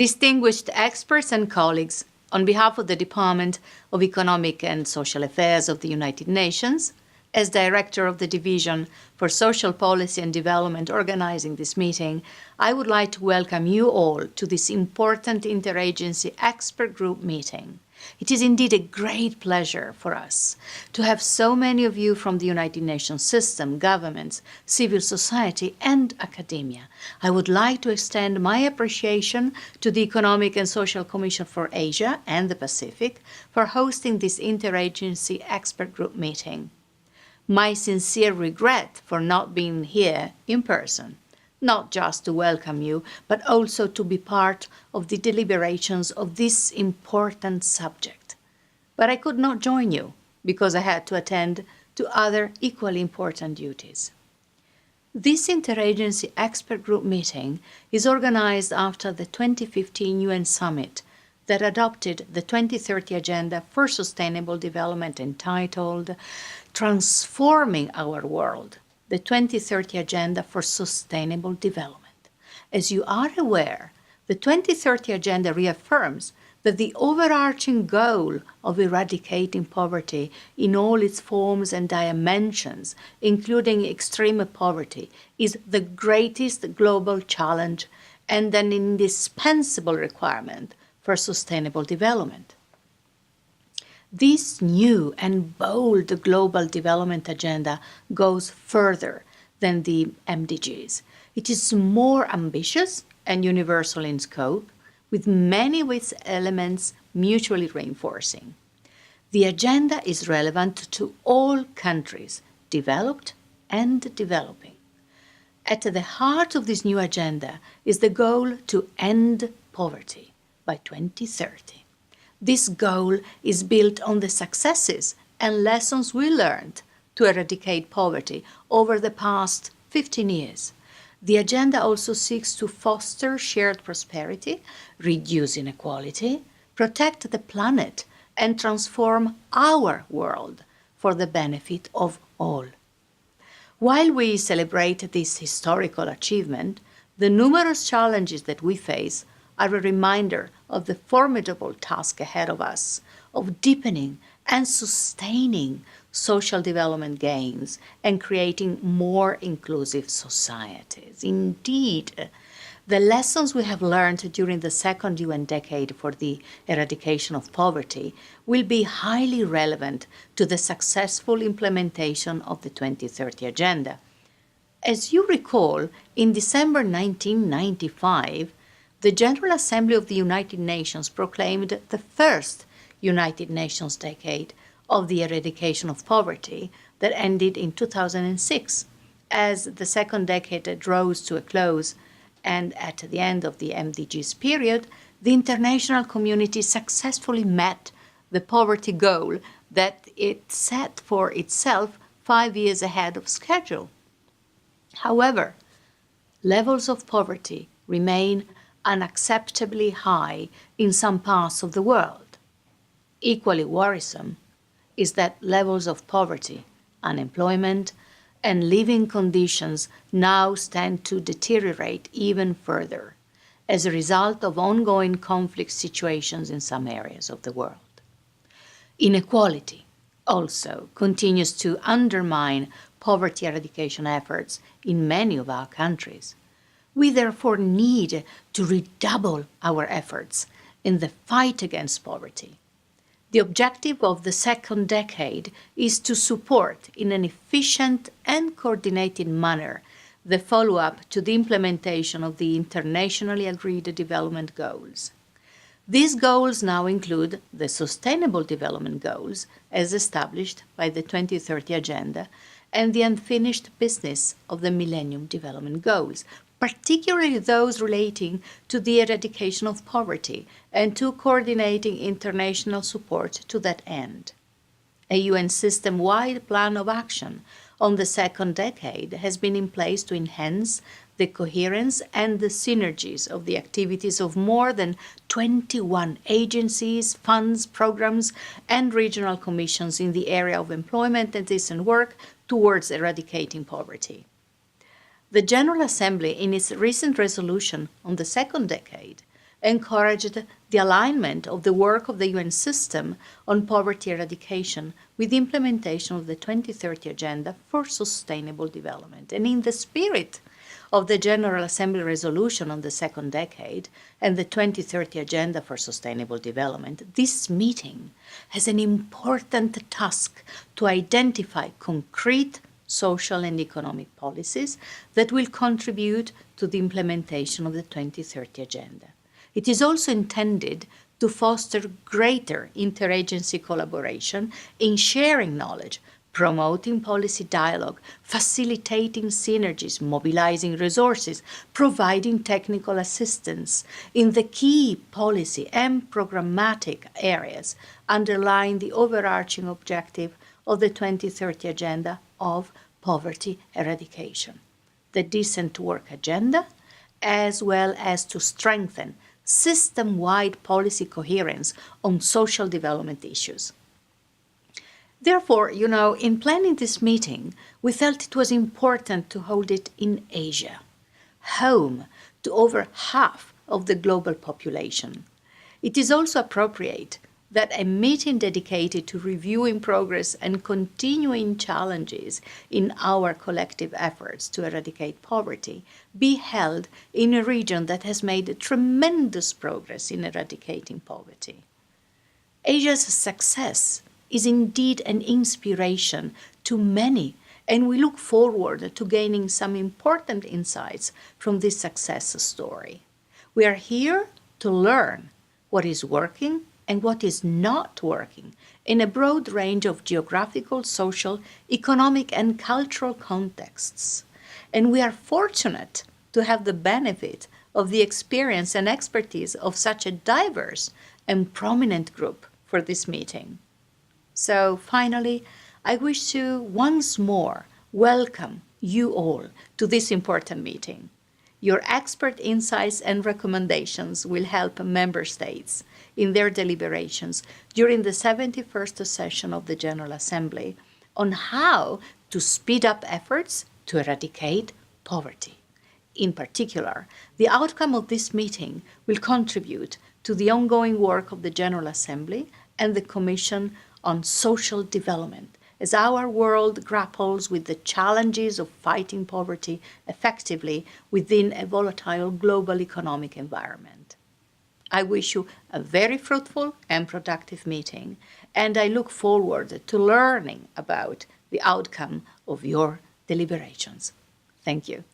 Distinguished experts and colleagues, on behalf of the Department of Economic and Social Affairs of the United Nations, as Director of the Division for Social Policy and Development organizing this meeting, I would like to welcome you all to this important interagency expert group meeting. It is indeed a great pleasure for us to have so many of you from the United Nations system, governments, civil society, and academia. I would like to extend my appreciation to the Economic and Social Commission for Asia and the Pacific for hosting this interagency expert group meeting. My sincere regret for not being here in person, not just to welcome you, but also to be part of the deliberations of this important subject. But I could not join you because I had to attend to other equally important duties. This interagency expert group meeting is organized after the 2015 UN Summit that adopted the 2030 Agenda for Sustainable Development entitled Transforming Our World, the 2030 Agenda for Sustainable Development. As you are aware, the 2030 Agenda reaffirms that the overarching goal of eradicating poverty in all its forms and dimensions, including extreme poverty, is the greatest global challenge and an indispensable requirement for sustainable development. This new and bold global development agenda goes further than the MDGs. It is more ambitious and universal in scope, with many of its elements mutually reinforcing. The agenda is relevant to all countries, developed and developing. At the heart of this new agenda is the goal to end poverty by 2030. This goal is built on the successes and lessons we learned to eradicate poverty over the past 15 years. The agenda also seeks to foster shared prosperity, reduce inequality, protect the planet, and transform our world for the benefit of all. While we celebrate this historical achievement, the numerous challenges that we face are a reminder of the formidable task ahead of us of deepening and sustaining social development gains and creating more inclusive societies. Indeed, the lessons we have learned during the second UN decade for the eradication of poverty will be highly relevant to the successful implementation of the 2030 Agenda. As you recall, in December 1995, the General Assembly of the United Nations proclaimed the first United Nations decade of the eradication of poverty that ended in 2006. As the second decade draws to a close and at the end of the MDGs period, the international community successfully met the poverty goal that it set for itself 5 years ahead of schedule. However, levels of poverty remain unacceptably high in some parts of the world. Equally worrisome is that levels of poverty, unemployment, and living conditions now stand to deteriorate even further as a result of ongoing conflict situations in some areas of the world. Inequality also continues to undermine poverty eradication efforts in many of our countries. We therefore need to redouble our efforts in the fight against poverty. The objective of the second decade is to support in an efficient and coordinated manner the follow-up to the implementation of the internationally agreed development goals. These goals now include the Sustainable Development Goals as established by the 2030 Agenda and the unfinished business of the Millennium Development Goals, particularly those relating to the eradication of poverty and to coordinating international support to that end. A UN system-wide plan of action on the second decade has been in place to enhance the coherence and the synergies of the activities of more than 21 agencies, funds, programs, and regional commissions in the area of employment and decent work towards eradicating poverty. The General Assembly, in its recent resolution on the second decade, encouraged the alignment of the work of the UN system on poverty eradication with the implementation of the 2030 Agenda for Sustainable Development. And in the spirit of the General Assembly resolution on the second decade and the 2030 Agenda for Sustainable Development, this meeting has an important task to identify concrete social and economic policies that will contribute to the implementation of the 2030 Agenda. It is also intended to foster greater interagency collaboration in sharing knowledge, promoting policy dialogue, facilitating synergies, mobilizing resources, providing technical assistance in the key policy and programmatic areas underlying the overarching objective of the 2030 Agenda of poverty eradication, the Decent Work Agenda, as well as to strengthen system-wide policy coherence on social development issues. Therefore, in planning this meeting, we felt it was important to hold it in Asia, home to over half of the global population. It is also appropriate that a meeting dedicated to reviewing progress and continuing challenges in our collective efforts to eradicate poverty be held in a region that has made tremendous progress in eradicating poverty. Asia's success is indeed an inspiration to many, and we look forward to gaining some important insights from this success story. We are here to learn what is working and what is not working in a broad range of geographical, social, economic, and cultural contexts. And we are fortunate to have the benefit of the experience and expertise of such a diverse and prominent group for this meeting. So finally, I wish to once more welcome you all to this important meeting. Your expert insights and recommendations will help member states in their deliberations during the 71st session of the General Assembly on how to speed up efforts to eradicate poverty. In particular, the outcome of this meeting will contribute to the ongoing work of the General Assembly and the Commission on Social Development as our world grapples with the challenges of fighting poverty effectively within a volatile global economic environment. I wish you a very fruitful and productive meeting, and I look forward to learning about the outcome of your deliberations. Thank you.